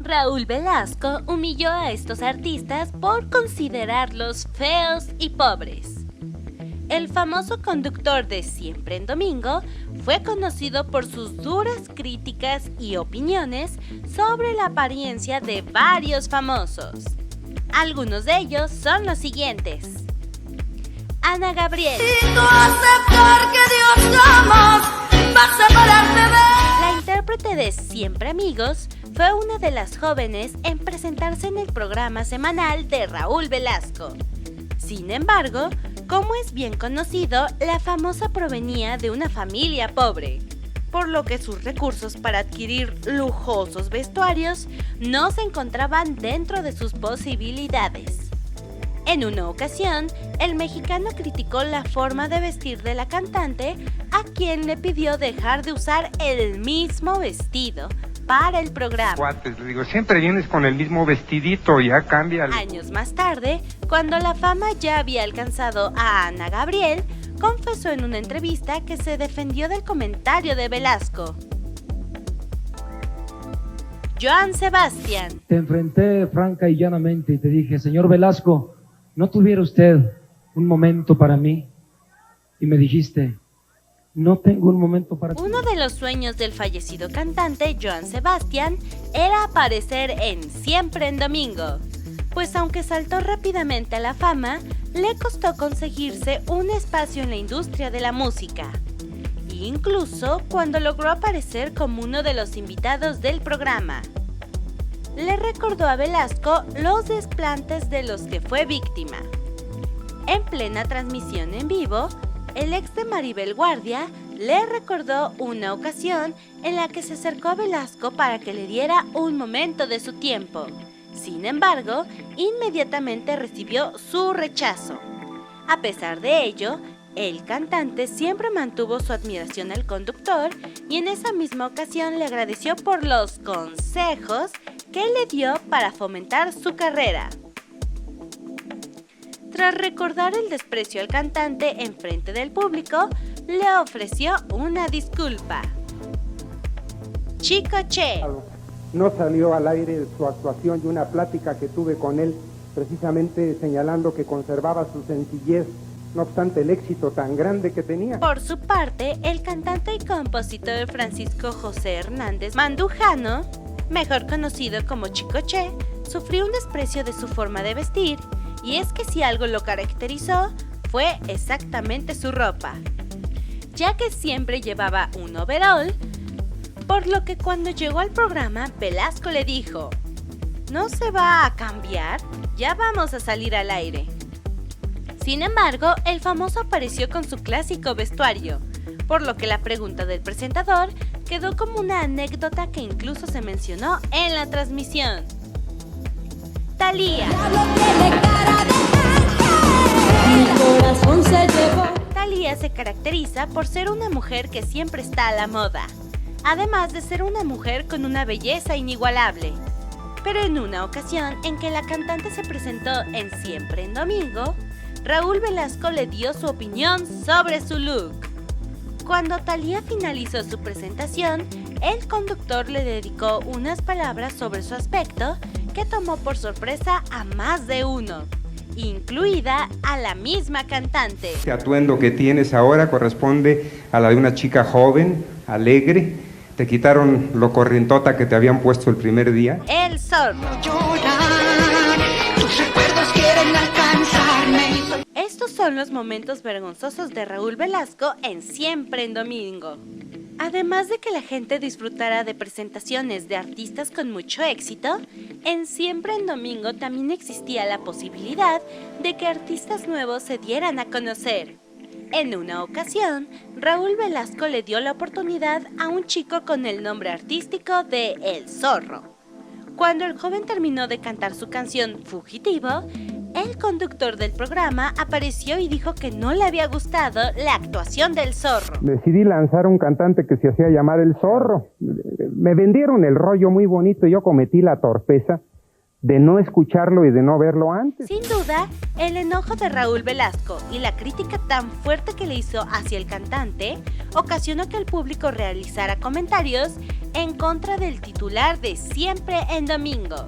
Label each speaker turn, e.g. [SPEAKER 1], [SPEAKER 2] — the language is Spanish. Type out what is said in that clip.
[SPEAKER 1] Raúl Velasco humilló a estos artistas por considerarlos feos y pobres. El famoso conductor de Siempre en Domingo fue conocido por sus duras críticas y opiniones sobre la apariencia de varios famosos. Algunos de ellos son los siguientes. Ana Gabriel.
[SPEAKER 2] Y no aceptar que Dios jamás va a separarte de él.
[SPEAKER 1] La intérprete de Siempre Amigos fue una de las jóvenes en presentarse en el programa semanal de Raúl Velasco. Sin embargo, como es bien conocido, la famosa provenía de una familia pobre, por lo que sus recursos para adquirir lujosos vestuarios no se encontraban dentro de sus posibilidades. En una ocasión, el mexicano criticó la forma de vestir de la cantante, a quien le pidió dejar de usar el mismo vestido para el programa.
[SPEAKER 3] Cuates, le digo, siempre vienes con el mismo vestidito, ya cambia.
[SPEAKER 1] Años más tarde, cuando la fama ya había alcanzado a Ana Gabriel, confesó en una entrevista que se defendió del comentario de Velasco. Joan Sebastian.
[SPEAKER 4] Te enfrenté franca y llanamente y te dije, señor Velasco, ¿no tuviera usted un momento para mí? Y me dijiste, no tengo un momento para ti.
[SPEAKER 1] Uno de los sueños del fallecido cantante Joan Sebastian era aparecer en Siempre en Domingo, pues aunque saltó rápidamente a la fama, le costó conseguirse un espacio en la industria de la música. Incluso cuando logró aparecer como uno de los invitados del programa. Le recordó a Velasco los desplantes de los que fue víctima. En plena transmisión en vivo, el ex de Maribel Guardia le recordó una ocasión en la que se acercó a Velasco para que le diera un momento de su tiempo. Sin embargo, inmediatamente recibió su rechazo. A pesar de ello, el cantante siempre mantuvo su admiración al conductor y en esa misma ocasión le agradeció por los consejos que le dio para fomentar su carrera. Tras recordar el desprecio al cantante en frente del público, le ofreció una disculpa. Chico Che.
[SPEAKER 5] No salió al aire su actuación y una plática que tuve con él, precisamente señalando que conservaba su sencillez, no obstante el éxito tan grande que tenía.
[SPEAKER 1] Por su parte, el cantante y compositor Francisco José Hernández Mandujano, mejor conocido como Chico Che, sufrió un desprecio de su forma de vestir, y es que si algo lo caracterizó, fue exactamente su ropa, ya que siempre llevaba un overol, por lo que cuando llegó al programa, Velasco le dijo, ¿no se va a cambiar? Ya vamos a salir al aire. Sin embargo, el famoso apareció con su clásico vestuario, por lo que la pregunta del presentador quedó como una anécdota que incluso se mencionó en la transmisión. THALIA. THALIA se caracteriza por ser una mujer que siempre está a la moda, además de ser una mujer con una belleza inigualable. Pero en una ocasión en que la cantante se presentó en Siempre en Domingo, Raúl Velasco le dio su opinión sobre su look. Cuando THALIA finalizó su presentación, el conductor le dedicó unas palabras sobre su aspecto que tomó por sorpresa a más de uno, incluida a la misma cantante.
[SPEAKER 3] Este atuendo que tienes ahora corresponde a la de una chica joven, alegre. Te quitaron lo corrientota que te habían puesto el primer día.
[SPEAKER 1] El Zorro. Estos son los momentos vergonzosos de Raúl Velasco en Siempre en Domingo. Además de que la gente disfrutara de presentaciones de artistas con mucho éxito, en Siempre en Domingo también existía la posibilidad de que artistas nuevos se dieran a conocer. En una ocasión, Raúl Velasco le dio la oportunidad a un chico con el nombre artístico de El Zorro. Cuando el joven terminó de cantar su canción Fugitivo, el conductor del programa apareció y dijo que no le había gustado la actuación del Zorro.
[SPEAKER 5] Decidí lanzar un cantante que se hacía llamar El Zorro. Me vendieron el rollo muy bonito y yo cometí la torpeza de no escucharlo y de no verlo antes.
[SPEAKER 1] Sin duda, el enojo de Raúl Velasco y la crítica tan fuerte que le hizo hacia el cantante ocasionó que el público realizara comentarios en contra del titular de Siempre en Domingo.